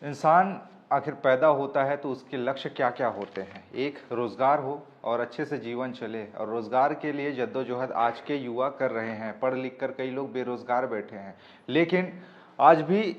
इंसान आखिर पैदा होता है तो उसके लक्ष्य क्या क्या होते हैं। एक, रोज़गार हो और अच्छे से जीवन चले, और रोज़गार के लिए जद्दोजहद आज के युवा कर रहे हैं। पढ़ लिख कर कई लोग बेरोज़गार बैठे हैं, लेकिन आज भी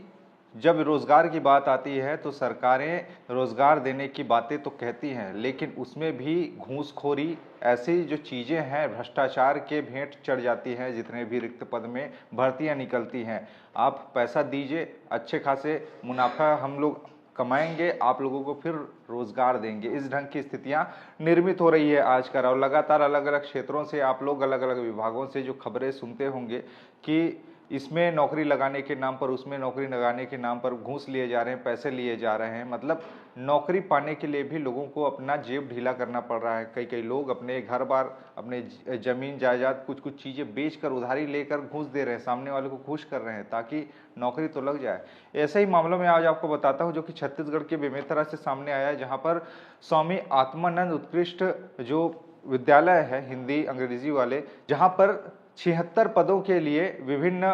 जब रोज़गार की बात आती है तो सरकारें रोज़गार देने की बातें तो कहती हैं, लेकिन उसमें भी घूसखोरी, ऐसी जो चीज़ें हैं, भ्रष्टाचार के भेंट चढ़ जाती हैं। जितने भी रिक्त पद में भर्तियां निकलती हैं, आप पैसा दीजिए, अच्छे खासे मुनाफा हम लोग कमाएंगे, आप लोगों को फिर रोजगार देंगे। इस ढंग की स्थितियां निर्मित हो रही है आजकल, और लगातार अलग अलग क्षेत्रों से आप लोग अलग अलग विभागों से जो खबरें सुनते होंगे कि इसमें नौकरी लगाने के नाम पर, उसमें नौकरी लगाने के नाम पर घूस लिए जा रहे हैं, पैसे लिए जा रहे हैं। मतलब नौकरी पाने के लिए भी लोगों को अपना जेब ढीला करना पड़ रहा है। कई कई लोग अपने घर बार, अपने जमीन जायदाद, कुछ कुछ चीज़ें बेचकर, उधारी लेकर घूस दे रहे हैं, सामने वाले को खुश कर रहे हैं ताकि नौकरी तो लग जाए। ऐसे ही मामलों में आज आपको बताता हूं जो कि छत्तीसगढ़ के बेमेतरा से सामने आया है, जहां पर स्वामी आत्मानंद उत्कृष्ट जो विद्यालय है, हिंदी अंग्रेजी वाले, जहां पर 76 पदों के लिए विभिन्न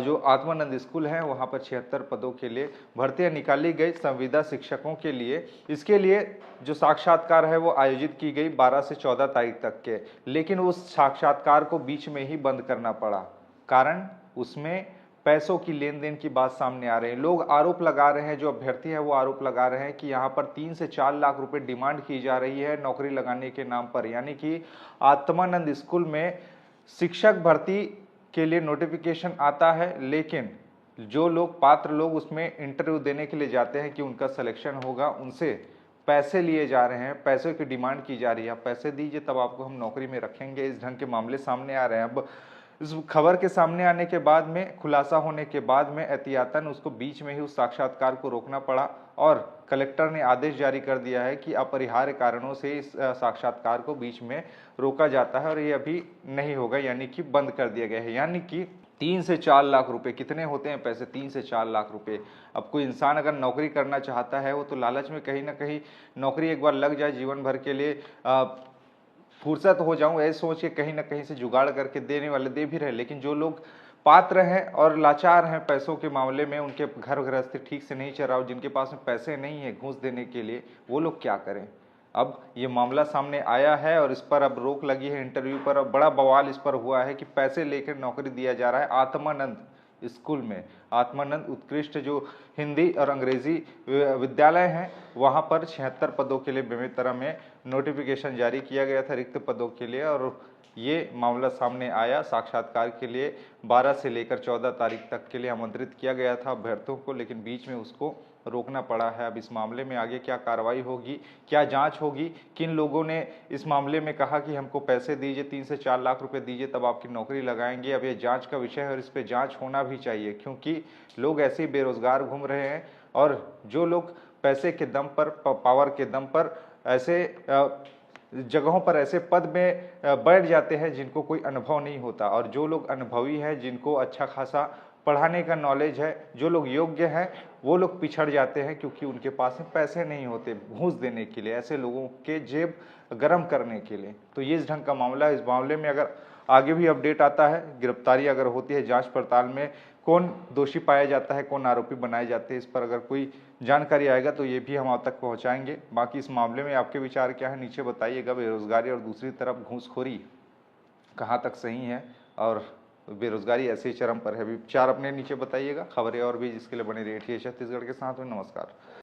जो आत्मानंद स्कूल है वहां पर 76 पदों के लिए भर्तियां निकाली गई संविदा शिक्षकों के लिए। इसके लिए जो साक्षात्कार है वो आयोजित की गई 12 से 14 तारीख तक के, लेकिन उस साक्षात्कार को बीच में ही बंद करना पड़ा। कारण, उसमें पैसों की लेन देन की बात सामने आ रही है। लोग आरोप लगा रहे हैं, जो अभ्यर्थी है वो आरोप लगा रहे हैं कि यहाँ पर 3 से 4 लाख रुपए डिमांड की जा रही है नौकरी लगाने के नाम पर। यानी कि आत्मानंद स्कूल में शिक्षक भर्ती के लिए नोटिफिकेशन आता है, लेकिन जो लोग पात्र लोग उसमें इंटरव्यू देने के लिए जाते हैं कि उनका सिलेक्शन होगा, उनसे पैसे लिए जा रहे हैं, पैसों की डिमांड की जा रही है। आप पैसे दीजिए तब आपको हम नौकरी में रखेंगे। इस ढंग के मामले सामने आ रहे हैं। अब इस खबर के सामने आने के बाद में, खुलासा होने के बाद में, एहतियातन उसको बीच में ही उस साक्षात्कार को रोकना पड़ा, और कलेक्टर ने आदेश जारी कर दिया है कि अपरिहार्य कारणों से इस साक्षात्कार को बीच में रोका जाता है और ये अभी नहीं होगा, यानी कि बंद कर दिया गया है। यानी कि 3 से 4 लाख रुपए, कितने होते हैं पैसे? 3 से 4 लाख रुपए। अब कोई इंसान अगर नौकरी करना चाहता है, वो तो लालच में कहीं ना कहीं नौकरी एक बार लग जाए, जीवन भर के लिए फुर्सत हो जाऊं, ऐसे सोच के कहीं ना कहीं से जुगाड़ करके देने वाले दे भी रहे। लेकिन जो लोग पात्र हैं और लाचार हैं पैसों के मामले में, उनके घर गृहस्थी ठीक से नहीं चल रहा हो, जिनके पास में पैसे नहीं है घूस देने के लिए, वो लोग क्या करें? अब ये मामला सामने आया है और इस पर अब रोक लगी है इंटरव्यू पर। अब बड़ा बवाल इस पर हुआ है कि पैसे लेकर नौकरी दिया जा रहा है आत्मानंद स्कूल में। आत्मानंद उत्कृष्ट जो हिंदी और अंग्रेजी विद्यालय हैं, वहां पर 76 पदों के लिए बेमेतरा में नोटिफिकेशन जारी किया गया था रिक्त पदों के लिए, और ये मामला सामने आया। साक्षात्कार के लिए 12 से लेकर 14 तारीख तक के लिए आमंत्रित किया गया था अभ्यर्थियों को, लेकिन बीच में उसको रोकना पड़ा है। अब इस मामले में आगे क्या कार्रवाई होगी, क्या जांच होगी, किन लोगों ने इस मामले में कहा कि हमको पैसे दीजिए, 3 से 4 लाख रुपए दीजिए तब आपकी नौकरी लगाएंगे, अब ये जांच का विषय है और इस पर जांच होना भी चाहिए, क्योंकि लोग ऐसे ही बेरोजगार घूम रहे हैं। और जो लोग पैसे के दम पर, पावर के दम पर ऐसे जगहों पर, ऐसे पद में बैठ जाते हैं जिनको कोई अनुभव नहीं होता, और जो लोग अनुभवी हैं, जिनको अच्छा खासा पढ़ाने का नॉलेज है, जो लोग योग्य हैं, वो लोग पिछड़ जाते हैं क्योंकि उनके पास में पैसे नहीं होते घूस देने के लिए, ऐसे लोगों के जेब गर्म करने के लिए। तो ये इस ढंग का मामला है। इस मामले में अगर आगे भी अपडेट आता है, गिरफ्तारी अगर होती है, जांच पड़ताल में कौन दोषी पाया जाता है, कौन आरोपी बनाए जाते हैं, इस पर अगर कोई जानकारी आएगा तो ये भी हम आप तक पहुंचाएंगे। बाकी इस मामले में आपके विचार क्या है, नीचे बताइएगा। बेरोजगारी और दूसरी तरफ घूसखोरी कहाँ तक सही है, और बेरोजगारी ऐसे ही चरम पर है। विचार अपने नीचे बताइएगा। खबरें और भी जिसके लिए बने रहिए छत्तीसगढ़ के साथ में। नमस्कार।